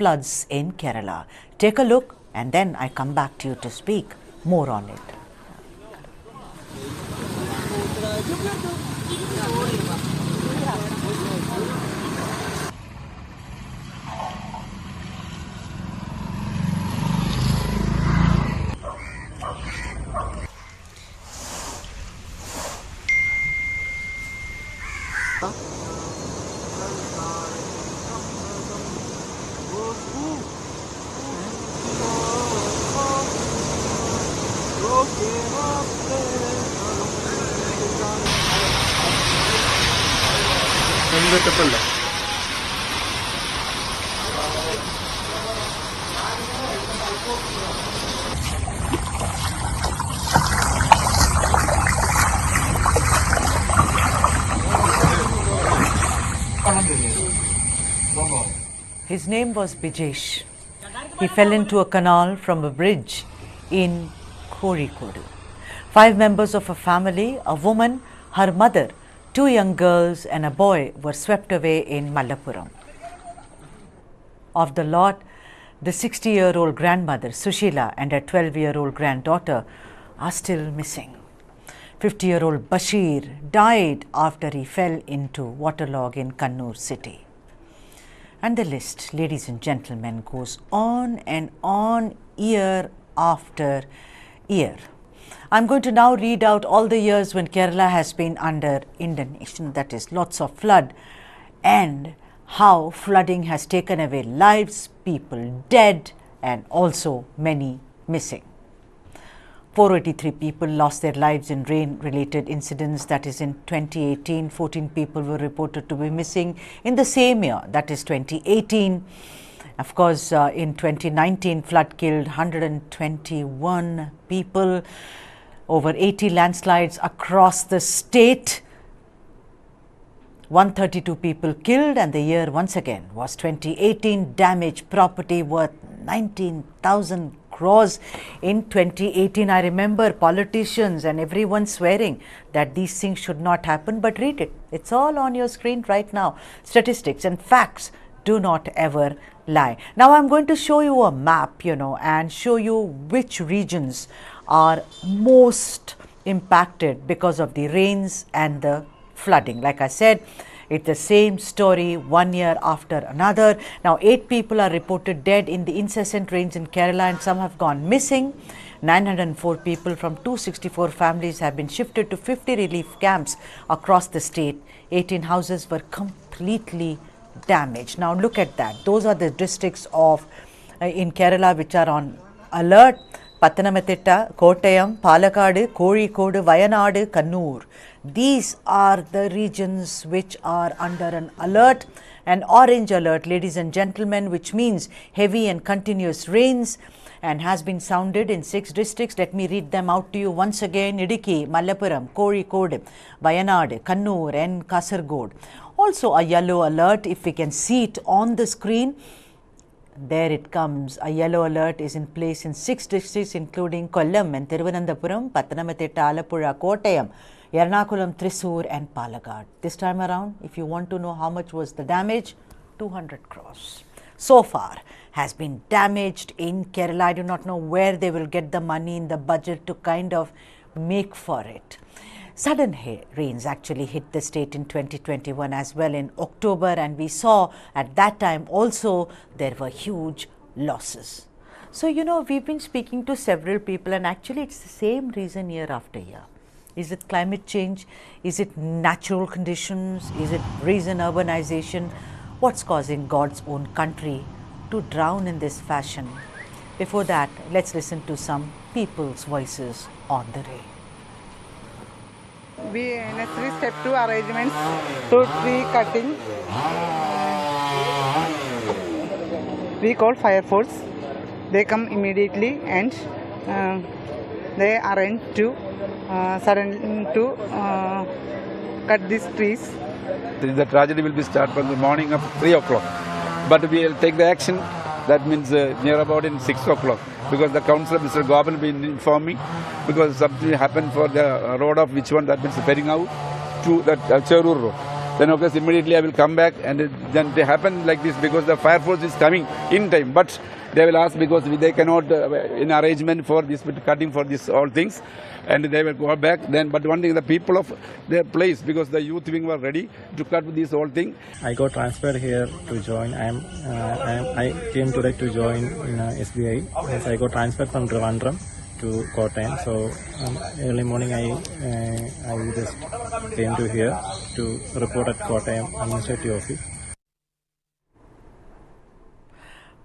floods in Kerala. Take a look and then I come back to you to speak more on it. His name was Bijesh. He fell into a canal from a bridge in Kozhikode. 5 members of a family, a woman, her mother, 2 young girls and a boy were swept away in Malappuram. Of the lot, the 60-year-old grandmother, Sushila, and her 12-year-old granddaughter are still missing. 50-year-old Bashir died after he fell into waterlog in Kannur city. And the list, ladies and gentlemen, goes on and on year after year. I'm going to now read out all the years when Kerala has been under inundation, that is lots of flood, and how flooding has taken away lives, people dead, and also many missing. 483 people lost their lives in rain-related incidents. That is in 2018. 14 people were reported to be missing in the same year, that is 2018. Of course, in 2019, flood killed 121 people. Over 80 landslides across the state. 132 people killed, and the year once again was 2018. Damaged property worth 19,000 crores in 2018. I remember politicians and everyone swearing that these things should not happen, but read it. It's all on your screen right now. Statistics and facts do not ever lie. Now I'm going to show you a map, and show you which regions are most impacted because of the rains and the flooding. Like I said, it's the same story one year after another. Now 8 people are reported dead in the incessant rains in Kerala, and some have gone missing. 904 people from 264 families have been shifted to 50 relief camps across the state. 18 houses were completely damaged. Now look at that. Those are the districts of in Kerala which are on alert. Pathanamthitta, Kottayam, Palakkad, Kozhikode, Wayanad, Kannur. These are the regions which are under an alert, an orange alert, ladies and gentlemen, which means heavy and continuous rains, and has been sounded in 6 districts. Let me read them out to you once again. Idukki, Malappuram, Kozhikode, Wayanad, Kannur and Kasaragod. Also a yellow alert, if we can see it on the screen. There it comes. A yellow alert is in place in 6 districts including Kollam and Thiruvananthapuram, Pathanamthitta, Alappuzha, Kottayam, Ernakulam, Thrissur and Palakkad. This time around, if you want to know how much was the damage, 200 crores. So far has been damaged in Kerala. I do not know where they will get the money in the budget to kind of make for it. Sudden rains actually hit the state in 2021 as well in October, and we saw at that time also there were huge losses. So, we've been speaking to several people, and actually it's the same reason year after year. Is it climate change? Is it natural conditions? Is it reason urbanization? What's causing God's own country to drown in this fashion? Before that, let's listen to some people's voices on the rain. We necessary step 2 arrangements to tree cutting. We call fire force. They come immediately and they arrange to cut these trees. The tragedy will be started from the morning of 3 o'clock. But we will take the action. That means near about in 6 o'clock. Because the councillor, Mr. Gopan, will inform me. Because something happened for the road of which one, that means Peringavu to that Cherur road. then of course immediately I will come back, and then it happen like this because the fire force is coming in time, but they will ask because they cannot in arrangement for this cutting for this all things, and they will go back then. But one thing, the people of their place, because the youth wing were ready to cut this whole thing. I got transferred here to join. I came today to join in SBI. Yes, I got transferred from Trivandrum to Kottayam. So early morning I just came to here to report at Kottayam Administrative Office.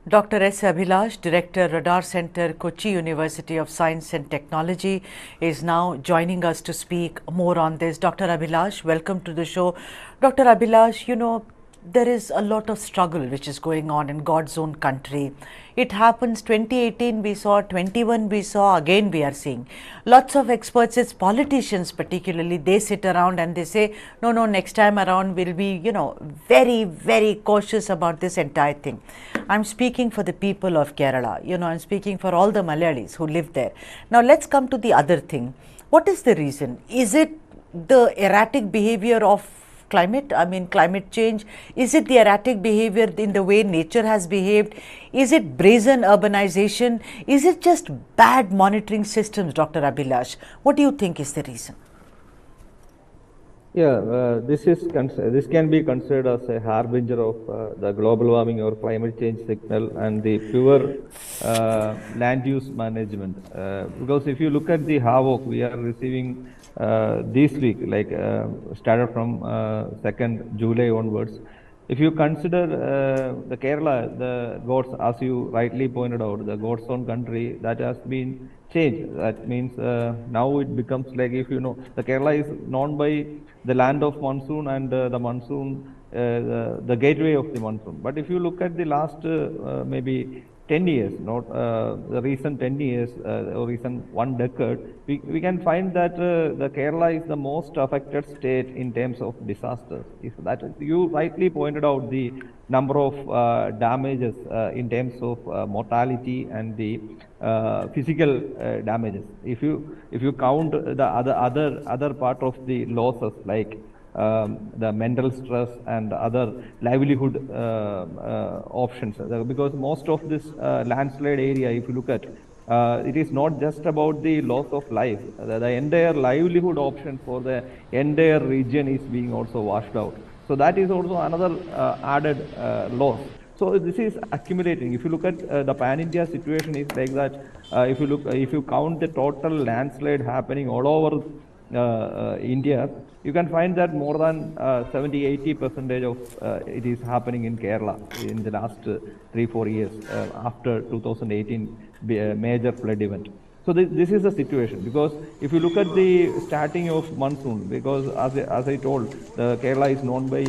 Dr. S. Abhilash, Director, Radar Center, Kochi University of Science and Technology, is now joining us to speak more on this. Dr. Abhilash, welcome to the show. Dr. Abhilash, you know, there is a lot of struggle which is going on in God's own country. It happens 2018 we saw, 21 we saw, again we are seeing. Lots of experts, it's politicians particularly, they sit around and they say, no, next time around we'll be, you know, very, very cautious about this entire thing. I'm speaking for the people of Kerala, you know, I'm speaking for all the Malayalis who live there. Now let's come to the other thing. What is the reason? Is it the erratic behavior of climate change? Is it the erratic behavior in the way nature has behaved? Is it brazen urbanization? Is it just bad monitoring systems, Dr. Abhilash? What do you think is the reason? Yeah, this can be considered as a harbinger of the global warming or climate change signal and the pure land use management. Because if you look at the havoc we are receiving this week, like started from 2nd July onwards. If you consider the Kerala, the God's, as you rightly pointed out, the God's own country, that has been changed. That means now it becomes like, if you know, the Kerala is known by the land of monsoon and the monsoon, the gateway of the monsoon. But if you look at the last maybe 10 years, not the recent 10 years or recent 1 decade, we can find that the Kerala is the most affected state in terms of disasters. That you rightly pointed out the number of damages in terms of mortality and the physical damages. If you count the other part of the losses, like the mental stress and other livelihood options, because most of this landslide area, if you look at, it is not just about the loss of life. The entire livelihood option for the entire region is being also washed out. So that is also another added loss. So this is accumulating. If you look at the pan-India situation, is like that. If you count the total landslide happening all over India, you can find that more than 70-80% of it is happening in Kerala in the last 3-4 years after 2018 major flood event. So this is the situation, because if you look at the starting of monsoon, because as I told, Kerala is known by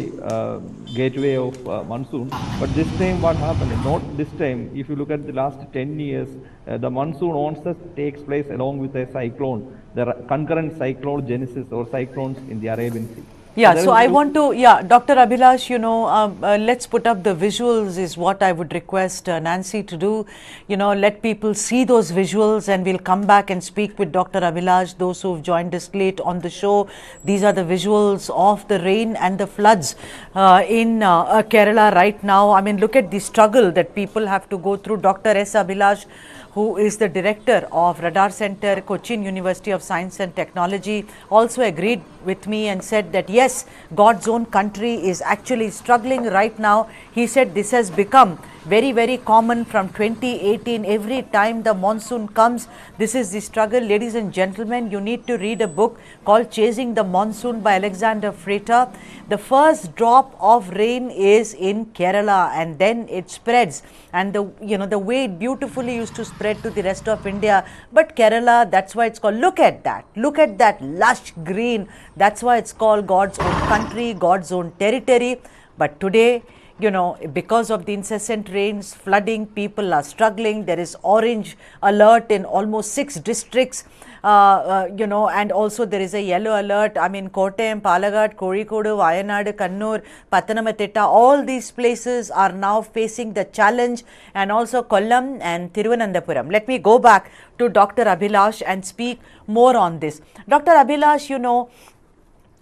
gateway of monsoon, but this time what happened? Not this time. If you look at the last 10 years, the monsoon onset takes place along with a cyclone, the concurrent cyclone genesis or cyclones in the Arabian Sea. Yeah, so I want to, Dr. Abhilash, you know, let's put up the visuals is what I would request Nancy to do. You know, let people see those visuals, and we'll come back and speak with Dr. Abhilash, those who've joined us late on the show. These are the visuals of the rain and the floods in Kerala right now. I mean, look at the struggle that people have to go through. Dr. S. Abhilash, who is the director of Radar Center, Cochin University of Science and Technology, also agreed with me and said that yes, God's own country is actually struggling right now. He said this has become very, very common from 2018. Every time the monsoon comes, this is the struggle. Ladies and gentlemen, you need to read a book called Chasing the Monsoon by Alexander Frater. The first drop of rain is in Kerala, and then it spreads. And the way it beautifully used to spread to the rest of India. But Kerala, that's why it's called, look at that lush green. That's why it's called God's own country, God's own territory. But today, you know, because of the incessant rains, flooding, people are struggling. There is orange alert in almost 6 districts, you know, and also there is a yellow alert. I mean, Kottayam, Palakkad, Kozhikode, Wayanad, Kannur, Pathanamthitta, all these places are now facing the challenge, and also Kollam and Thiruvananthapuram. Let me go back to Dr. Abhilash and speak more on this. Dr. Abhilash, you know,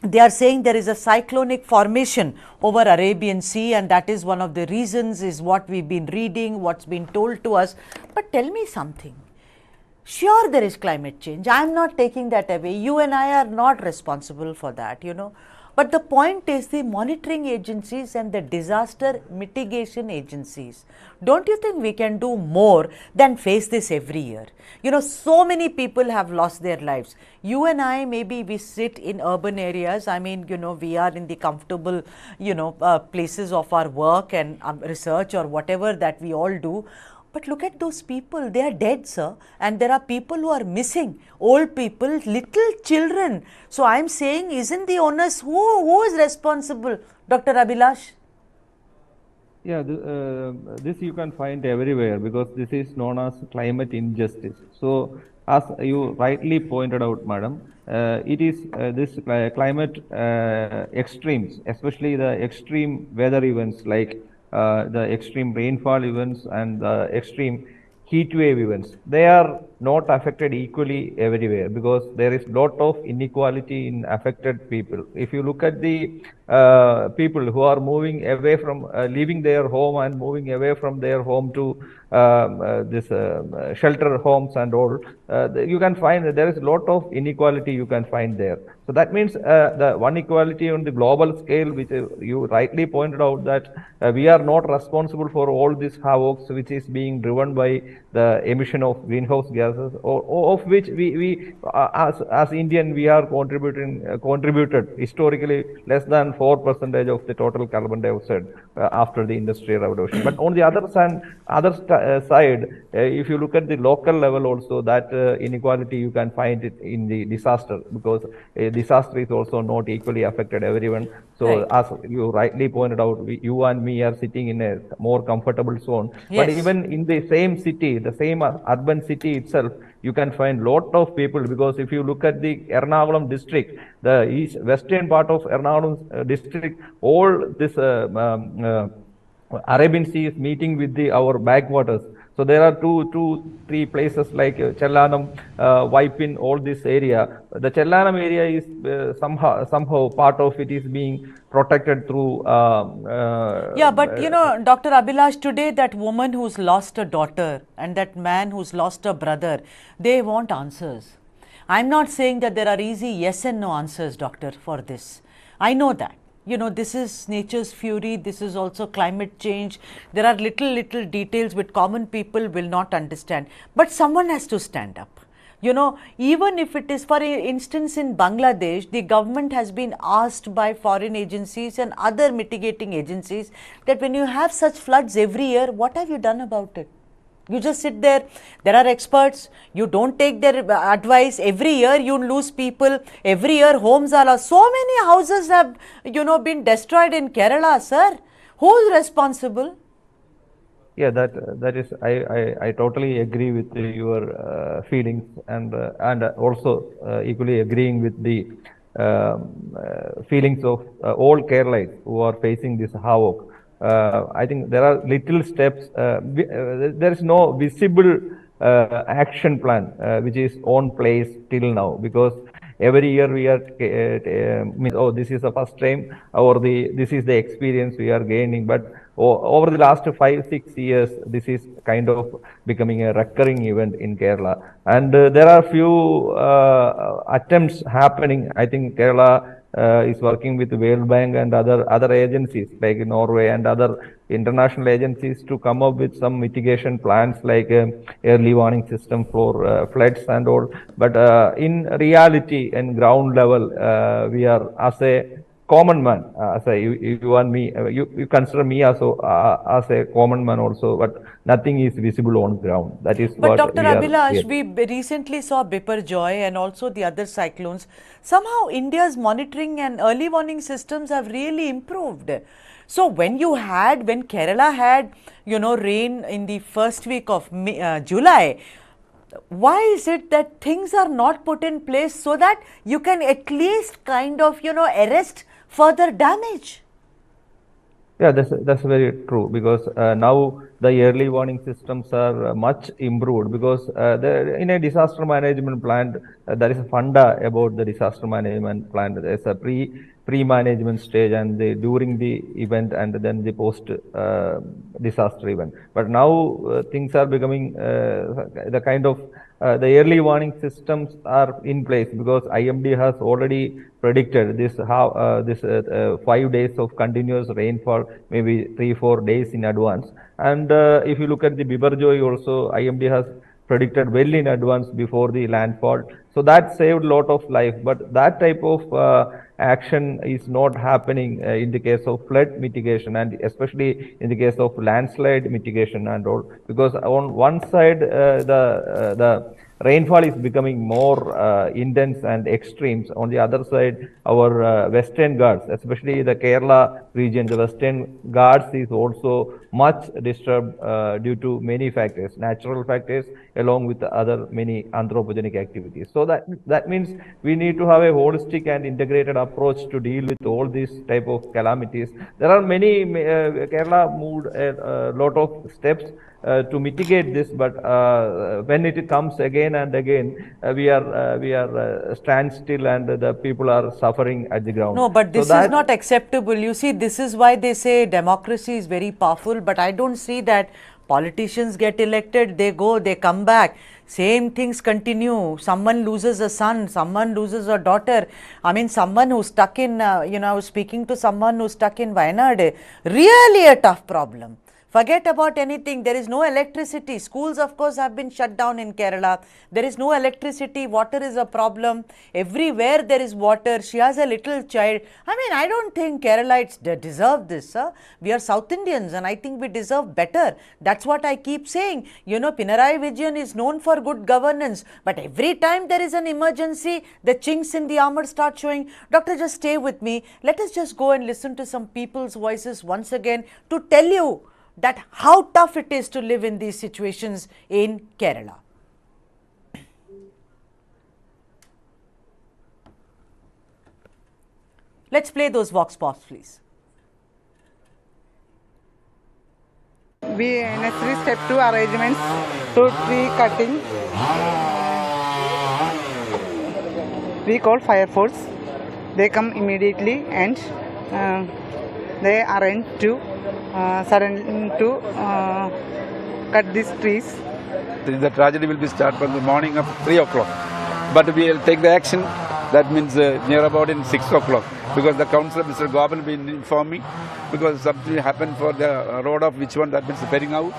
they are saying there is a cyclonic formation over Arabian Sea, and that is one of the reasons, is what we've been reading, what's been told to us. But tell me something. Sure, there is climate change. I am not taking that away. You and I are not responsible for that, But the point is the monitoring agencies and the disaster mitigation agencies. Don't you think we can do more than face this every year? So many people have lost their lives. You and I, maybe we sit in urban areas. I mean, we are in the comfortable, places of our work and research or whatever that we all do. But look at those people, they are dead, sir. And there are people who are missing, old people, little children. So I am saying, isn't the onus, who is responsible? Dr. Abhilash? Yeah, this you can find everywhere because this is known as climate injustice. So, as you rightly pointed out, madam, it is this climate extremes, especially the extreme weather events like the extreme rainfall events and the extreme heat wave events. They are not affected equally everywhere because there is lot of inequality in affected people. If you look at the people who are moving away from leaving their home and moving away from their home to this shelter homes and all, you can find that there is a lot of inequality you can find there. So that means the one equality on the global scale, which you rightly pointed out, that we are not responsible for all these havocs which is being driven by the emission of greenhouse gases, of which we as Indian we are contributed historically less than 4% of the total carbon dioxide after the industrial revolution. But on the other side, if you look at the local level also, that inequality you can find it in the disaster, because disaster is also not equally affected everyone. So Right. as you rightly pointed out, you and me are sitting in a more comfortable zone. Yes. But even in the same city, the same urban city itself, you can find lot of people, because if you look at the Ernakulam district, the western part of Ernakulam district, all this Arabian Sea is meeting with our backwaters. So there are three places like Chellanam, Waipin, all this area. The Chellanam area is somehow part of it is being protected through. Yeah, but Dr. Abhilash, today that woman who's lost a daughter and that man who's lost a brother, they want answers. I'm not saying that there are easy yes and no answers, doctor, for this. I know that. This is nature's fury, this is also climate change. There are little details which common people will not understand. But someone has to stand up. Even if it is, for instance, in Bangladesh, the government has been asked by foreign agencies and other mitigating agencies that when you have such floods every year, what have you done about it? You just sit there. There are experts. You don't take their advice. Every year you lose people. Every year homes are lost. So many houses have, been destroyed in Kerala, sir. Who is responsible? Yeah, that is, I totally agree with your feelings, and also equally agreeing with the feelings of all Keralites who are facing this havoc. I think there are little steps. There is no visible action plan which is on place till now, because every year we are this is the first time, or this is the experience we are gaining. But over the last 5-6 years, this is kind of becoming a recurring event in Kerala, and there are few attempts happening. I think Kerala is working with World Bank and other agencies like Norway and other international agencies to come up with some mitigation plans like early warning system for floods and all. But in reality and ground level, we are, as a common man, you and me, you consider me as a common man also, but nothing is visible on ground. That is but what Dr. Abhilash, we we recently saw Biparjoy and also the other cyclones. Somehow India's monitoring and early warning systems have really improved. So when Kerala had, rain in the first week of July, why is it that things are not put in place so that you can at least kind of, arrest further damage? Yeah, that's very true, because now the early warning systems are much improved, because in a disaster management plan there is a funda about the disaster management plan. There's a pre-management stage, and during the event, and then the post disaster event. But now things are becoming the kind of the early warning systems are in place, because IMD has already predicted this 5 days of continuous rainfall, maybe 3-4 days in advance. And if you look at the Bibarjoy also, IMD has predicted well in advance before the landfall. So that saved a lot of life. But that type of action is not happening in the case of flood mitigation, and especially in the case of landslide mitigation and all, because on one side the rainfall is becoming more intense and extremes. On the other side, our Western Ghats, especially the Kerala region, the Western Ghats is also much disturbed due to many factors, natural factors, along with other many anthropogenic activities. So that means we need to have a holistic and integrated approach to deal with all these type of calamities. There are many, Kerala moved a lot of steps to mitigate this, but when it comes again and again, we are standstill, and the people are suffering at the ground. No, but this is not acceptable. You see, this is why they say democracy is very powerful, but I don't see that. Politicians get elected, they go, they come back, same things continue. Someone loses a son, someone loses a daughter. I mean, someone who's stuck in, I was speaking to someone who's stuck in Wayanad, really a tough problem. Forget about anything. There is no electricity. Schools, of course, have been shut down in Kerala. There is no electricity. Water is a problem. Everywhere there is water. She has a little child. I mean, I don't think Keralites deserve this. Sir. We are South Indians, and I think we deserve better. That's what I keep saying. You know, Pinarayi Vijayan is known for good governance. But every time there is an emergency, the chinks in the armor start showing. Doctor, just stay with me. Let us just go and listen to some people's voices once again to tell you that how tough it is to live in these situations in Kerala. Let's play those vox pops, please. We necessary step 2 arrangements to tree cutting. We call fire force. They come immediately, and they arrange to suddenly to cut these trees. The tragedy will be started from the morning of 3 o'clock. But we will take the action, that means near about in 6 o'clock. Because the councillor, Mr. Gopan, will inform me, because something happened for the road of which one, that means heading out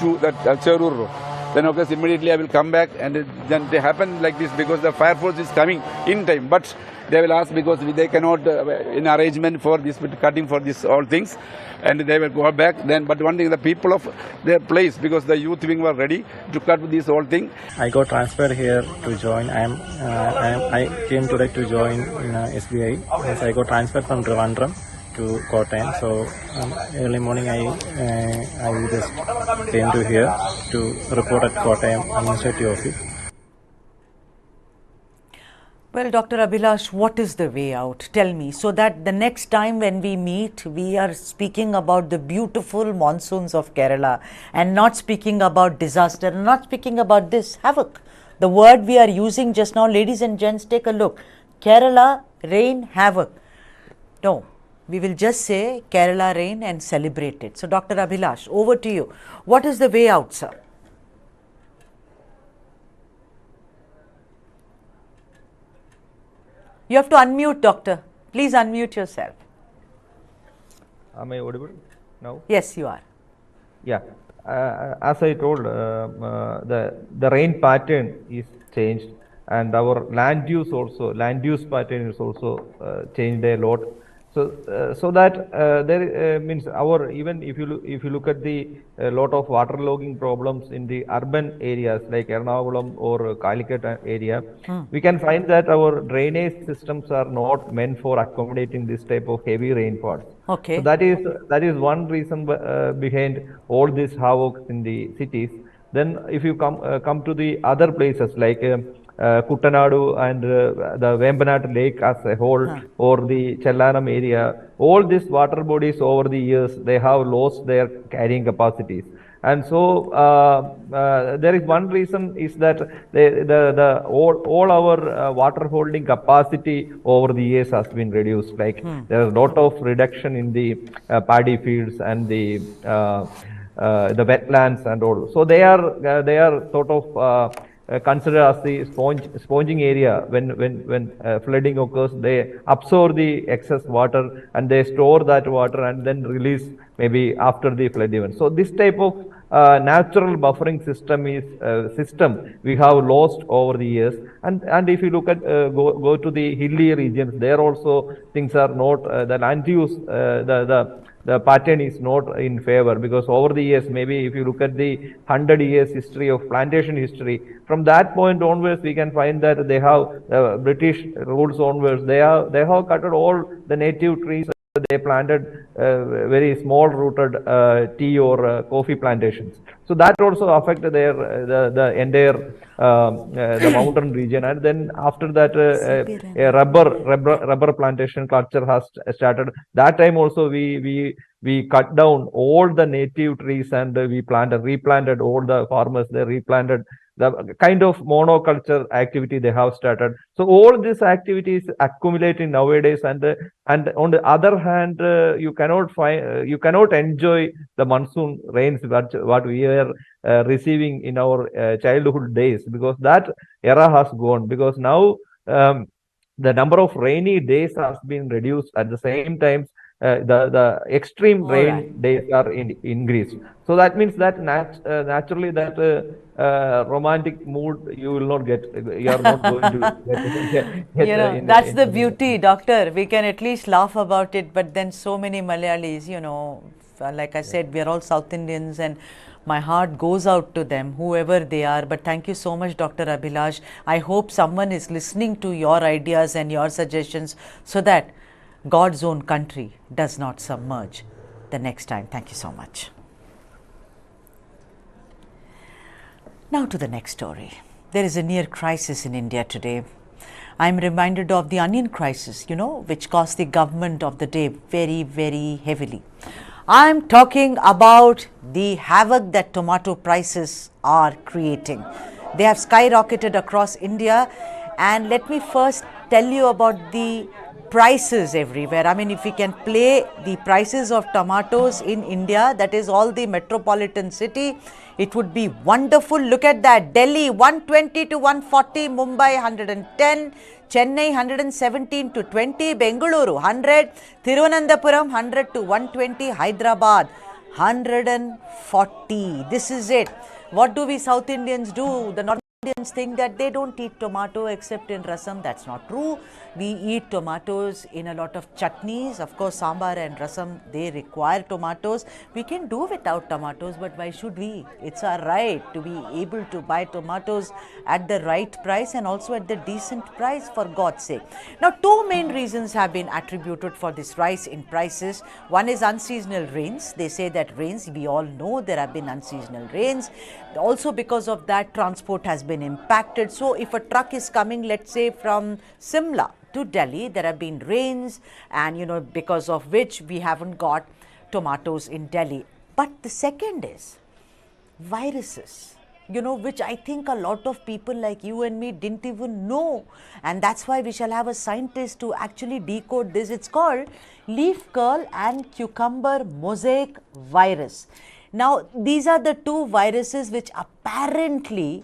to that Cherur road. Then of course immediately I will come back, and then they happen like this because the fire force is coming in time. But they will ask, because they cannot in arrangement for this cutting for this all things, and they will go back then. But one thing, the people of their place, because the youth wing were ready to cut this whole thing. I got transferred here to join. I came today to join in SBI. Yes, I got transferred from Trivandrum to Kottayam. So early morning I just came to here to report at Kottayam Administrative Office. Well, Dr. Abhilash, what is the way out? Tell me, so that the next time when we meet, we are speaking about the beautiful monsoons of Kerala and not speaking about disaster, and not speaking about this havoc. The word we are using just now, ladies and gents, take a look. Kerala rain havoc. No, we will just say Kerala rain and celebrate it. So, Dr. Abhilash, over to you. What is the way out, sir? You have to unmute, doctor. Please unmute yourself. Am I audible now? Yes, you are. Yeah. As I told, the rain pattern is changed, and our land use pattern is also changed a lot. So that there means our, even if you look at the lot of waterlogging problems in the urban areas like Ernakulam or Calicut area, we can find that our drainage systems are not meant for accommodating this type of heavy rainfalls. Okay. So that is one reason behind all these havoc in the cities. Then if you come to the other places like Kuttanadu and the Vembanad Lake as a whole, or the Chellaram area, all these water bodies over the years, they have lost their carrying capacities. And so there is one reason is that all our water holding capacity over the years has been reduced. Like there is a lot of reduction in the paddy fields and the wetlands and all. So they are sort of considered as the sponging area. When flooding occurs, they absorb the excess water and they store that water and then release maybe after the flood event. So this type of natural buffering system we have lost over the years. And if you look at go to the hilly regions, there also things are not the land use the pattern is not in favor, because over the years, maybe if you look at the 100 years history of plantation history, from that point onwards we can find that they have British rules onwards, they have cut all the native trees. They planted very small rooted tea or coffee plantations. So that also affected the entire the mountain region. And then after that a rubber plantation culture has started. That time also we cut down all the native trees and we replanted. All the farmers, they replanted. The kind of monoculture activity they have started. So all these activities accumulating nowadays, and on the other hand, you cannot enjoy the monsoon rains what we are receiving in our childhood days, because that era has gone. Because now the number of rainy days has been reduced. At the same time, the extreme rain days are increased. So that means that naturally that romantic mood you will not get. You are not going to get. That's the beauty, doctor. We can at least laugh about it, but then so many Malayalis, like I said, we are all South Indians, and my heart goes out to them, whoever they are. But thank you so much, Dr. Abhilash. I hope someone is listening to your ideas and your suggestions so that God's own country does not submerge the next time. Thank you so much. Now to the next story. There is a near crisis in India today. I am reminded of the onion crisis, which cost the government of the day very, very heavily. I am talking about the havoc that tomato prices are creating. They have skyrocketed across India, and let me first tell you about the prices everywhere. I mean, if we can play the prices of tomatoes in India, that is all the metropolitan city, it would be wonderful. Look at that. Delhi 120 to 140, Mumbai 110, Chennai 117 to 20, Bengaluru 100, Thiruvananthapuram 100 to 120, Hyderabad 140. This is it. What do we South Indians do? The North Indians think that they don't eat tomato except in rasam. That's not true. We eat tomatoes in a lot of chutneys. Of course, sambar and rasam, they require tomatoes. We can do without tomatoes, but why should we? It's our right to be able to buy tomatoes at the right price and also at the decent price, for God's sake. Now, two main reasons have been attributed for this rise in prices. One is unseasonal rains. They say that rains, we all know there have been unseasonal rains. Also, because of that, transport has been impacted. So if a truck is coming, let's say from Simla to Delhi, there have been rains, and because of which we haven't got tomatoes in Delhi. But the second is viruses, which I think a lot of people like you and me didn't even know. And that's why we shall have a scientist to actually decode this. It's called leaf curl and cucumber mosaic virus. Now, these are the two viruses which apparently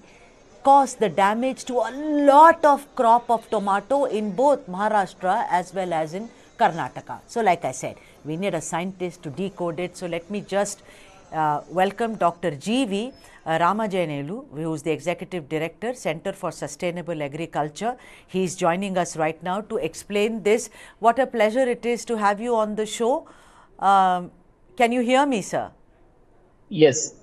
cause the damage to a lot of crop of tomato in both Maharashtra as well as in Karnataka. So, like I said, we need a scientist to decode it. So, let me just welcome Dr. G.V. Ramajayanelu, who is the Executive Director, Center for Sustainable Agriculture. He is joining us right now to explain this. What a pleasure it is to have you on the show. Can you hear me, sir? Yes.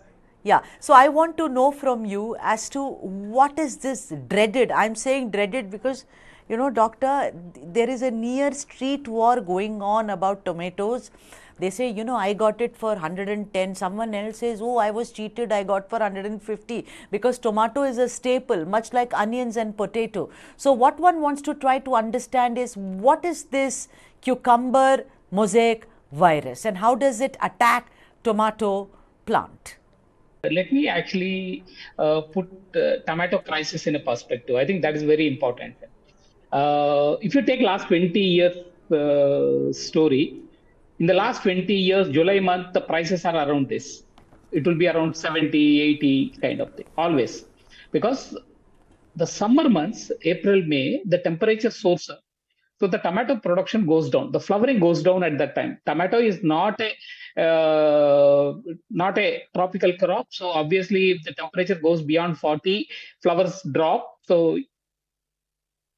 Yeah. So, I want to know from you as to what is this dreaded, I am saying dreaded because You know, doctor, there is a near street war going on about tomatoes. They say, you know, I got it for 110. Someone else says, oh, I was cheated, I got for 150. Because tomato is a staple, much like onions and potato. So what one wants to try to understand is, what is this cucumber mosaic virus and how does it attack tomato plant? Let me actually put tomato crisis in a perspective. I think that is very important. If you take last 20 years story, in the last 20 years, July month, the prices are around this. It will be around 70, 80 kind of thing, always. Because the summer months, April, May, the temperature soars up. So the tomato production goes down. The flowering goes down at that time. Tomato is not a tropical crop. So obviously, if the temperature goes beyond 40, flowers drop. So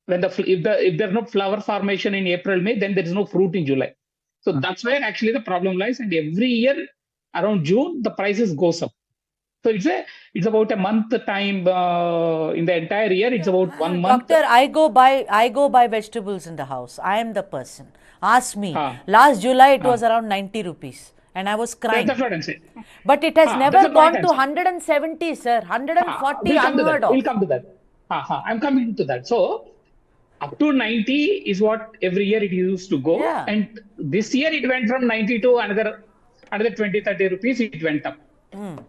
when if there's no flower formation in April, May, then there is no fruit in July. So that's where actually the problem lies. And every year around June, the prices goes up. So it's about a month time in the entire year. It's about 1 month. Doctor, I go buy vegetables in the house. I am the person. Ask me. Last July it was around 90 rupees. And I was crying. That's what I'm saying. But it has never gone to 170, sir. 140 unheard of. We'll come to that. I'm coming to that. So up to 90 is what every year it used to go. Yeah. And this year it went from 90 to another 20, 30 rupees. It went up.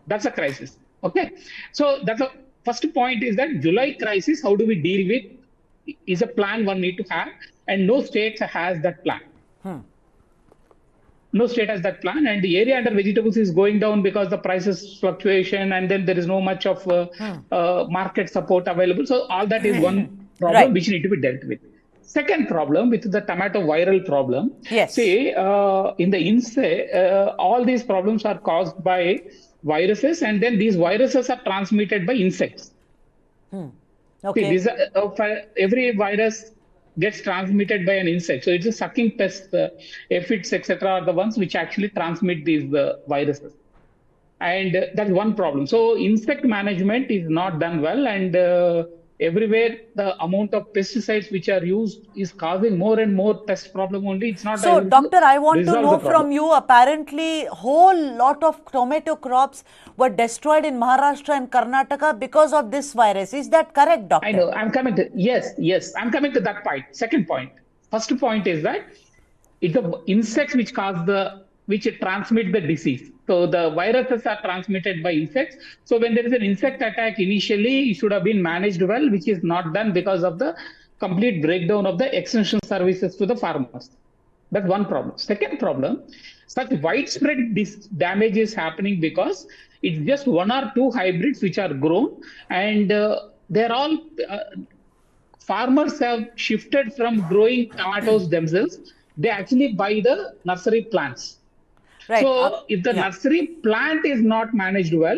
That's a crisis. Okay. So that's the first point, is that July crisis, how do we deal with, is a plan one need to have, and no state has that plan. No state has that plan, and the area under vegetables is going down because the prices fluctuation, and then there is no much of market support available. So all that is one problem which need to be dealt with. Second problem with the tomato viral problem. Yes. See, in the insect, all these problems are caused by viruses, and then these viruses are transmitted by insects. Okay. See, every virus gets transmitted by an insect. So it's a sucking pest, aphids, etc. are the ones which actually transmit these viruses. And that's one problem. So insect management is not done well, and everywhere the amount of pesticides which are used is causing more and more pest problem only. It's not. So doctor, I want to know from you, apparently whole lot of tomato crops were destroyed in Maharashtra and Karnataka because of this virus. Is that correct, doctor? I know. I'm coming to, yes, I'm coming to that point. Second point. First point is that it's the insects which transmit the disease. So the viruses are transmitted by insects. So when there is an insect attack initially, it should have been managed well, which is not done because of the complete breakdown of the extension services to the farmers. That's one problem. Second problem, such widespread damage is happening because it's just one or two hybrids which are grown, and they're all farmers have shifted from growing tomatoes themselves. They actually buy the nursery plants. Right. So if the nursery plant is not managed well,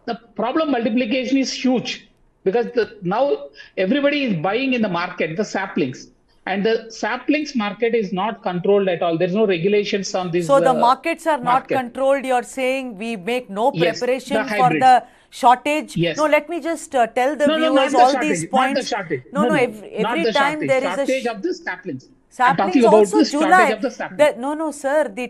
the problem multiplication is huge, because now everybody is buying in the market the saplings, and the saplings market is not controlled at all. There's no regulations on this. So the markets are not controlled. You're saying we make no preparation for the shortage. Yes. No, let me just tell the viewers all these points. Every time there is a shortage of the saplings. Saplings also July. No, sir. The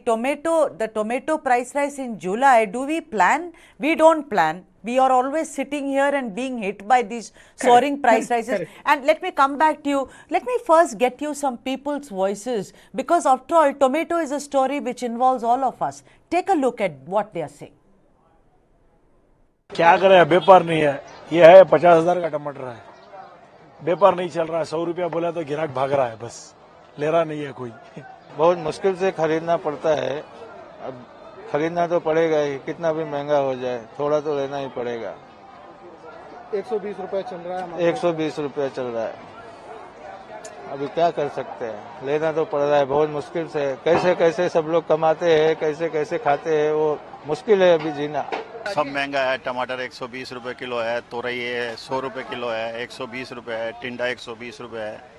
tomato price rise in July. Do we plan? We don't plan. We are always sitting here and being hit by these soaring price rises. Correct. And let me come back to you. Let me first get you some people's voices, because after all, tomato is a story which involves all of us. Take a look at what they are saying. क्या करें, व्यापार नहीं है. ये है 50,000 का टमाटर है, व्यापार नहीं चल रहा है. 100 रुपया बोला तो ग्राहक भाग रहा है, बस ले रहा नहीं है कोई. बहुत मुश्किल से खरीदना पड़ता है. अब खरीदना तो पड़ेगा ही, कितना भी महंगा हो जाए, थोड़ा तो लेना ही पड़ेगा. 120 रुपए चल रहा है. 120 रुपया चल रहा है. अभी क्या कर सकते हैं, लेना तो पड़ रहा है बहुत मुश्किल से. कैसे कैसे सब लोग कमाते हैं, कैसे कैसे खाते हैं, वो मुश्किल है अभी जीना. सब महंगा है. टमाटर 120 रुपए किलो है, तोरई है 100 रुपए किलो है, 120 रुपए है, टिंडा 120 रुपए है.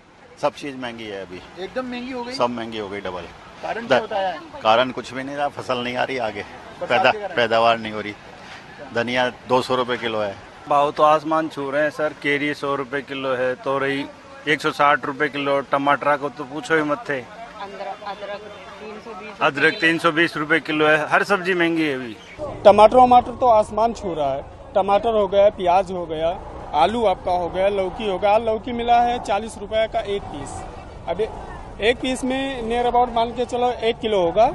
सब चीज महंगी है अभी, एकदम महंगी हो गई. सब महंगी हो गई डबल. कारण क्या होता है? कारण कुछ भी नहीं रहा, फसल नहीं आ रही आगे, पैदावार नहीं हो रही. धनिया 200 रुपए किलो है. भाव तो आसमान छू रहे हैं सर. केरी 100 रुपए किलो है, तोरई 160 रुपए किलो, टमाटर को तो पूछो ही मत थे। अदरक 320 रुपए किलो है। हर सब्जी महंगी है अभी। टमाटर तो आसमान छू रहा है। टमाटर हो गया, प्याज हो गया, आलू आपका हो गया, लौकी हो गया। लौकी मिला है 40 रुपए का एक पीस। अब एक पीस में नियर अबाउट मान के चलो 1 किलो होगा,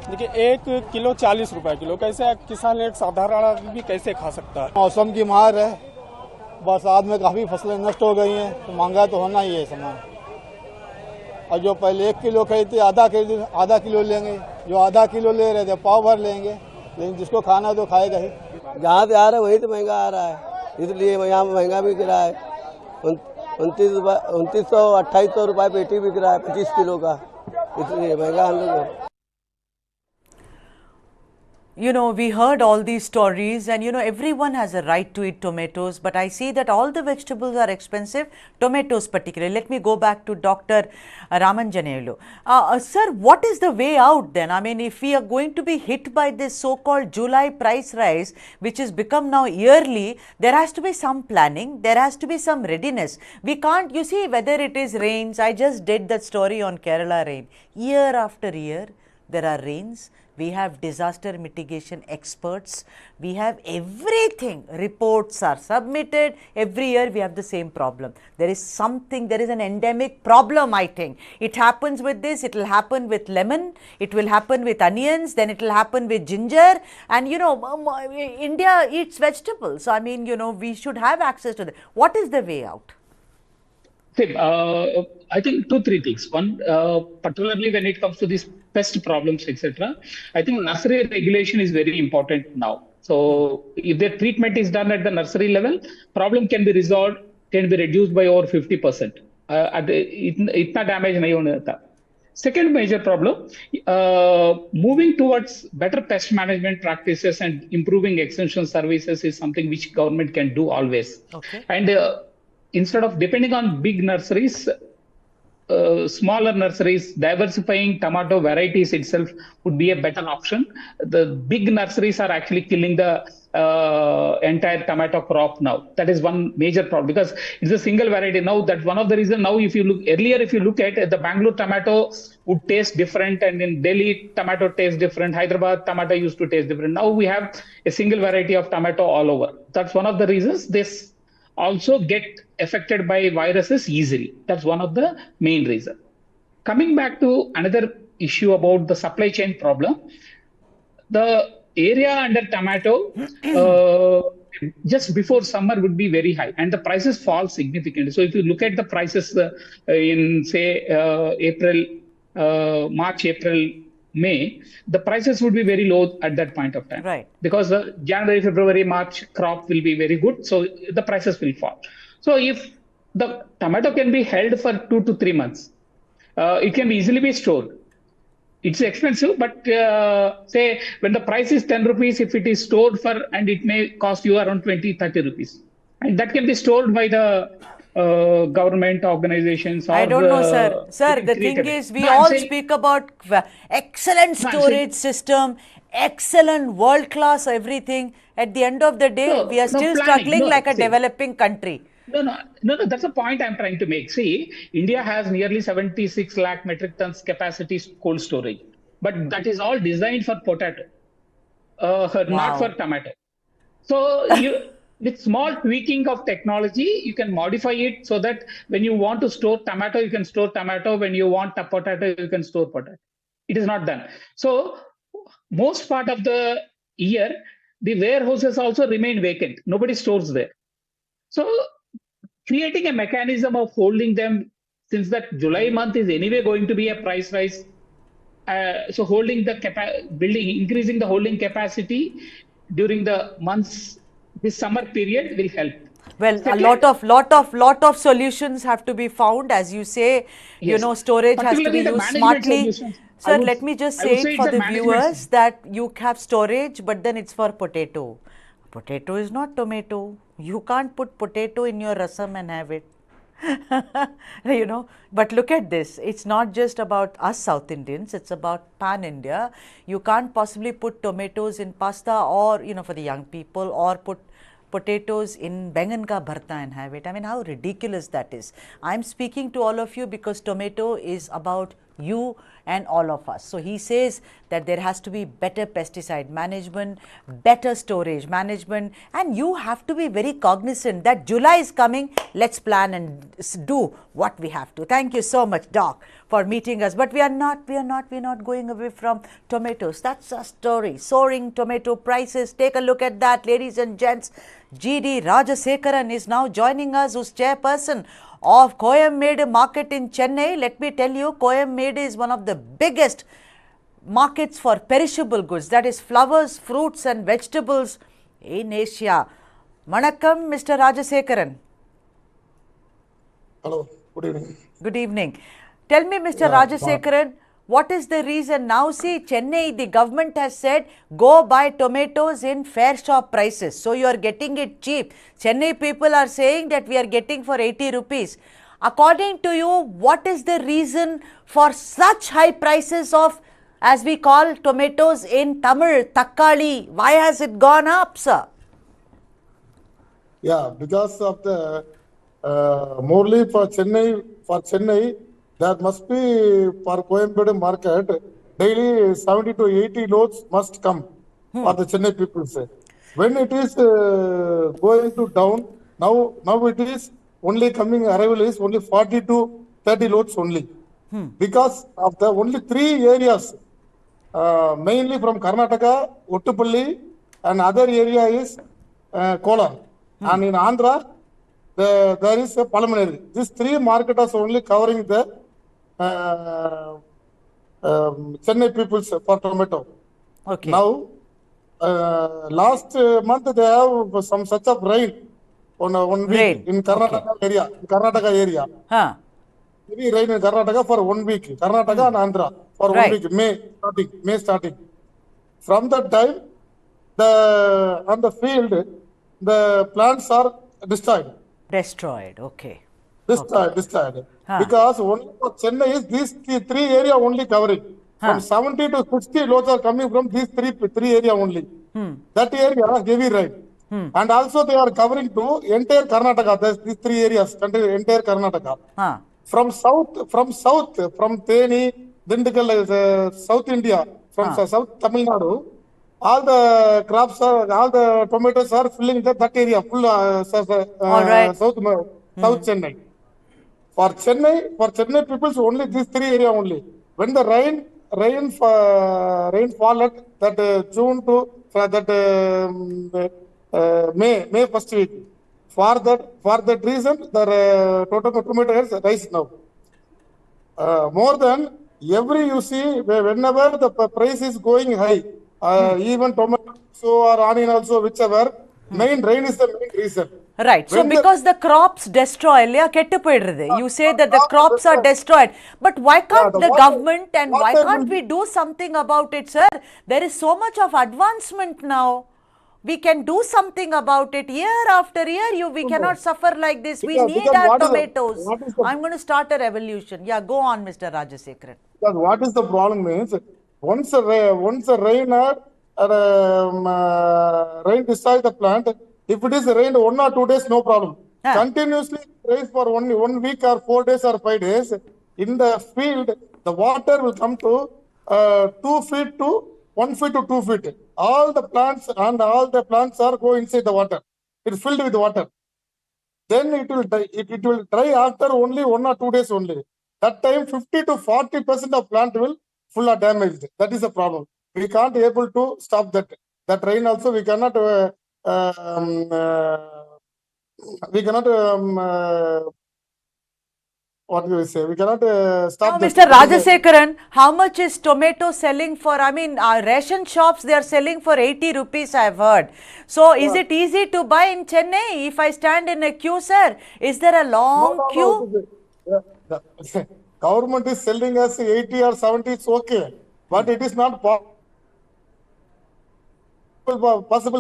देखिए 1 किलो 40 रुपए किलो। कैसे किसान एक साधारण आदमी कैसे खा सकता है? मौसम की मार है, बरसात में काफी फसलें नष्ट हो गई हैं, तो महंगा तो होना ही है सामान। और जो पहले 1 किलो खरीदते आधा किलो लेंगे, जो आधा किलो ले रहे थे पाव भर लेंगे, लेकिन जिसको खाना तो खाएगा ही। जहाँ से आ रहा है वहीं तो महंगा आ रहा है, इसलिए यहाँ महंगा बिक रहा है। 2900-2800 रुपये पेटी बिक रहा है 25 किलो का, इसलिए महंगा हम लोग को। You know, we heard all these stories, and you know, everyone has a right to eat tomatoes, but I see that all the vegetables are expensive, tomatoes particularly. Let me go back to Dr. Ramanjanelu. Sir, what is the way out then? I mean, if we are going to be hit by this so-called July price rise, which has become now yearly, there has to be some planning, there has to be some readiness. We can't, you see, whether it is rains, I just did that story on Kerala rain. Year after year, there are rains. We have disaster mitigation experts, we have everything, reports are submitted, every year we have the same problem. There is something, there is an endemic problem, I think. It happens with this, it will happen with lemon, it will happen with onions, then it will happen with ginger, and you know, India eats vegetables. So I mean, you know, we should have access to that. What is the way out? See, I think 2-3 things. One, particularly when it comes to these pest problems, etc., I think nursery regulation is very important now. So, if the treatment is done at the nursery level, problem can be resolved, can be reduced by over 50%. Itna damage nahi hone deta. Second major problem, moving towards better pest management practices and improving extension services is something which government can do always. Okay. And instead of depending on big nurseries, smaller nurseries, diversifying tomato varieties itself would be a better option. The big nurseries are actually killing the entire tomato crop now. That is one major problem because it's a single variety now. That's one of the reasons now. If you look earlier, if you look at the Bangalore tomato would taste different, and in Delhi tomato tastes different. Hyderabad tomato used to taste different. Now we have a single variety of tomato all over. That's one of the reasons this also get affected by viruses easily. That's one of the main reasons. Coming back to another issue about the supply chain problem, the area under tomato just before summer would be very high and the prices fall significantly. So if you look at the prices in say March, April, May, the prices would be very low at that point of time. Right. Because January, February, March crop will be very good. So the prices will fall. So if the tomato can be held for 2 to 3 months, it can easily be stored. It's expensive, but say when the price is 10 rupees, if it is stored for, and it may cost you around 20-30 rupees. And that can be stored by the government organizations. Or I don't know, sir. Sir, the thing is, we all speak about excellent storage system, excellent world-class everything. At the end of the day, we are still struggling like a developing country. No, that's the point I'm trying to make. See, India has nearly 76 lakh metric tons capacity cold storage, but that is all designed for potato, not for tomato. So with small tweaking of technology, you can modify it so that when you want to store tomato, you can store tomato. When you want a potato, you can store potato. It is not done. So most part of the year, the warehouses also remain vacant. Nobody stores there. So creating a mechanism of holding them, since that July month is anyway going to be a price rise. So holding the increasing the holding capacity during the months, this summer period will help. Well, a lot of solutions have to be found, as you say. Yes. You know, storage has to be used smartly. Sir, let me just say it for the viewers that you have storage, but then it's for potato. Potato is not tomato. You can't put potato in your rasam and have it. You know, but look at this. It's not just about us South Indians. It's about pan India. You can't possibly put tomatoes in pasta, or, you know, for the young people, or put potatoes in bengan ka bharta and have it. I mean, how ridiculous that is. I'm speaking to all of you because tomato is about you and all of us. So he says that there has to be better pesticide management, better storage management, and you have to be very cognizant that July is coming. Let's plan and do what we have to. Thank you so much, Doc, for meeting us. But we are not going away from tomatoes. That's our story. Soaring tomato prices. Take a look at that, ladies and gents. GD Rajasekaran is now joining us, who's chairperson of Coimbatore market in Chennai. Let me tell you, Coimbatore is one of the biggest markets for perishable goods, that is flowers, fruits and vegetables in Asia. Manakkam, Mr. Rajasekaran. Hello, good evening. Good evening. Tell me, Mr. Rajasekaran, what is the reason? Now see, Chennai, the government has said, go buy tomatoes in fair shop prices. So you are getting it cheap. Chennai people are saying that we are getting for 80 rupees. According to you, what is the reason for such high prices of, as we call tomatoes in Tamil, takkali? Why has it gone up, sir? Yeah, because of the morely for Chennai, there must be for Coimbatore market daily 70 to 80 loads must come for the Chennai people say. When it is going to down, now it is only coming arrival is only 40 to 30 loads only. Because of the only 3 areas, mainly from Karnataka, Ottupalli, and other area is Kolar. And in Andhra, there is a Palamaneri. These 3 markets are only covering the Chennai people for tomato. Okay. Now, last month they have some such of rain on 1 week in Karnataka area. Heavy rain in Karnataka for 1 week. Karnataka and Andhra for 1 week. May starting. From that time, on the field, the plants are destroyed. Okay. Destroyed. Because only for Chennai is these 3 area only covering. From 70 to 60 loads are coming from these 3 area only. That area heavy rain. And also they are covering to entire Karnataka. These 3 areas, entire Karnataka. From Theni, Dindigul, South India, from South Tamil Nadu, all the crops all the tomatoes are filling that area, full South Chennai. For Chennai peoples only these 3 area only. When the rain fall at that June to that May first week. For that reason, the total tomato rise now. More than every you see, whenever the price is going high, even tomato or onion also, whichever, main rain is the main reason. Right. So because the crops destroy, you say that the crops are destroyed. But why can't the government and why can't we do something about it, sir? There is so much of advancement now. We can do something about it year after year. We cannot suffer like this. We need our tomatoes. I'm going to start a revolution. Yeah, go on, Mr. Rajasekaran. Because what is the problem means, once a rain destroys the plant, if it is rained 1 or 2 days, no problem. Continuously rain for only 1 week or 4 days or 5 days, in the field, the water will come to 2 feet to 1 feet to 2 feet. All the plants are go inside the water. It's filled with water. Then it will dry after only 1 or 2 days only. That time 50 to 40% of plant will full are damaged. That is the problem. We can't able to stop that. That rain also we cannot what do we say? We cannot stop. Now, Mr. Rajasekaran, how much is tomato selling for? I mean, ration shops, they are selling for 80 rupees, I have heard. So, is it easy to buy in Chennai? If I stand in a queue, sir, is there a long queue? The government is selling us 80 or 70, it's okay. But it is not possible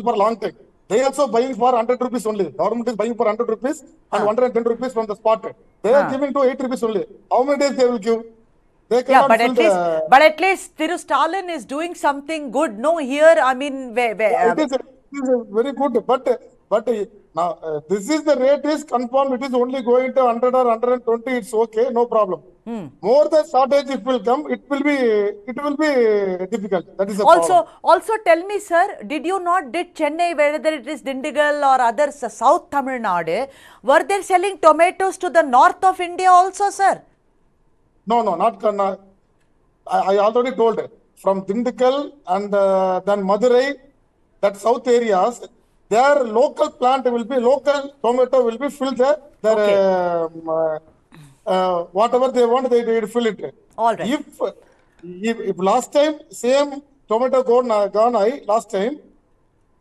for a long time. They also buying for 100 rupees only. Government is buying for 100 rupees and 110 rupees from the spot. They are giving to 8 rupees only. How many days they will give? They cannot but at least Thiru Stalin is doing something good. No, here, I mean, it is very good. But But now this is the rate is confirmed. It is only going to 100 or 120. It's okay, no problem. More the shortage it will come. It will be difficult. That is the problem. Also tell me, sir, did Chennai, whether it is Dindigul or others, South Tamil Nadu, were they selling tomatoes to the north of India also, sir? No, not Karnataka. I already told from Dindigul and then Madurai, that south areas, their local plant will be, local tomato will be filled there. Whatever they want, they will fill it. All right. If last time, same tomato gone last time,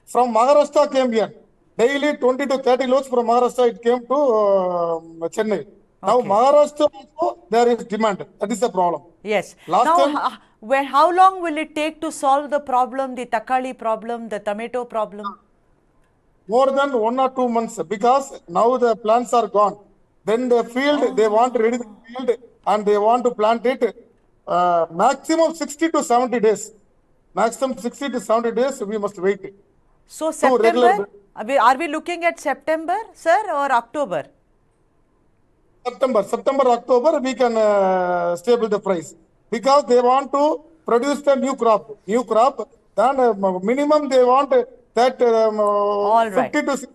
from Maharashtra came here. Daily 20 to 30 loads from Maharashtra, it came to Chennai. Now Maharashtra also, there is demand. That is the problem. Yes. How long will it take to solve the problem, the takali problem, the tomato problem? More than 1 or 2 months, because now the plants are gone. Then the field, they want to ready the field and they want to plant it. Maximum 60 to 70 days. Maximum 60 to 70 days, we must wait. So September, are we looking at September, sir, or October? September, October, we can stable the price. Because they want to produce the new crop. Then minimum they want that 50 to 60,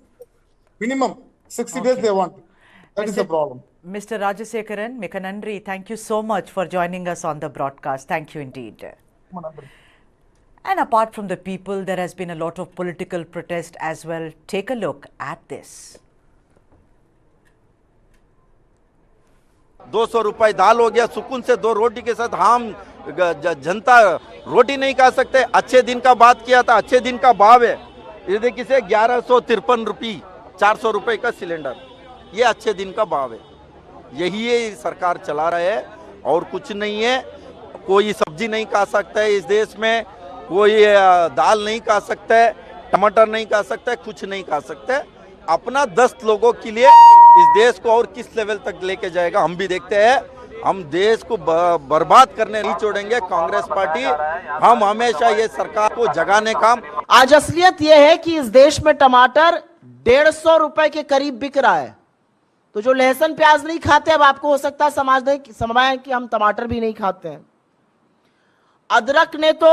minimum 60 days they want. That is the problem. Mr. Rajasekaran, Mika Nandri, thank you so much for joining us on the broadcast. Thank you indeed. And apart from the people, there has been a lot of political protest as well. Take a look at this. 200 रुपए दाल हो गया, सुकून से 2 रोटी के साथ हम जनता रोटी नहीं खा सकते। अच्छे दिन का बात किया था, अच्छे दिन का भाव है। ये देखिए 1153 रुपये, 400 रुपए का सिलेंडर, ये अच्छे दिन का भाव है। यही ये सरकार चला रहे है और कुछ नहीं है। कोई सब्जी नहीं खा सकता है इस देश में, कोई दाल नहीं खा सकता है, टमाटर नहीं खा सकता है, कुछ नहीं खा सकता है। अपना 10 लोगों के लिए इस देश को और किस लेवल तक लेके जाएगा हम भी देखते हैं। हम देश को बर्बाद करने नहीं छोड़ेंगे कांग्रेस पार्टी। हम हमेशा ये सरकार को जगाने का। आज असलियत ये है कि इस देश में टमाटर 150 रुपए के करीब बिक रहा है। तो जो लहसुन प्याज नहीं खाते, अब आपको हो सकता है समझाएं कि हम टमाटर भी नहीं खाते हैं। अदरक ने तो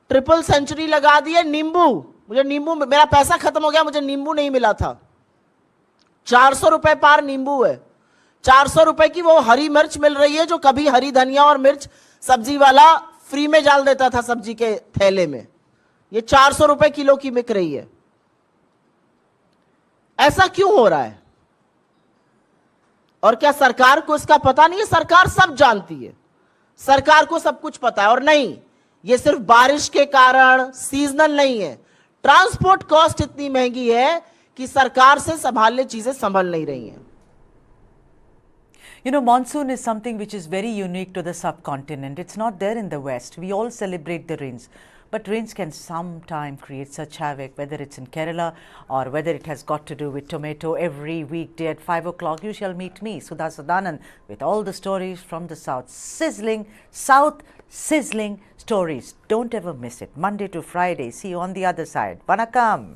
ट्रिपल सेंचुरी लगा दी है। नींबू, मेरा पैसा खत्म हो गया, मुझे नींबू नहीं मिला था। 400 रुपए पार नींबू है। 400 रुपए की वो हरी मिर्च मिल रही है जो कभी हरी धनिया और मिर्च सब्जी वाला फ्री में डाल देता था सब्जी के थैले में। ये 400 रुपए किलो की बिक रही है। ऐसा क्यों हो रहा है? और क्या सरकार को इसका पता नहीं है? सरकार सब जानती है, सरकार को सब कुछ पता है। और नहीं, ये सिर्फ बारिश के कारण सीजनल नहीं है। ट्रांसपोर्ट कॉस्ट इतनी महंगी है कि सरकार से संभालने चीजें संभल नहीं रही हैं। You know, monsoon is something which is very unique to the subcontinent. It's not there in the West. We all celebrate the rains, but rains can sometimes create such havoc, whether it's in Kerala or whether it has got to do with tomato. Every weekday at 5 o'clock, you shall meet me, Sudha Sadanan, with all the stories from the South. Sizzling stories. Don't ever miss it. Monday to Friday. See you on the other side. Vanakkam.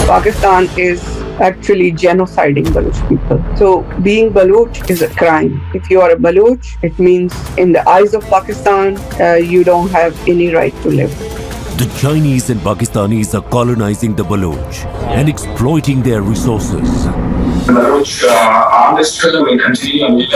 Pakistan is actually genociding Baloch people. So being Baloch is a crime. If you are a Baloch, it means in the eyes of Pakistan, you don't have any right to live. The Chinese and Pakistanis are colonizing the Baloch and exploiting their resources. The Baloch armed struggle will continue.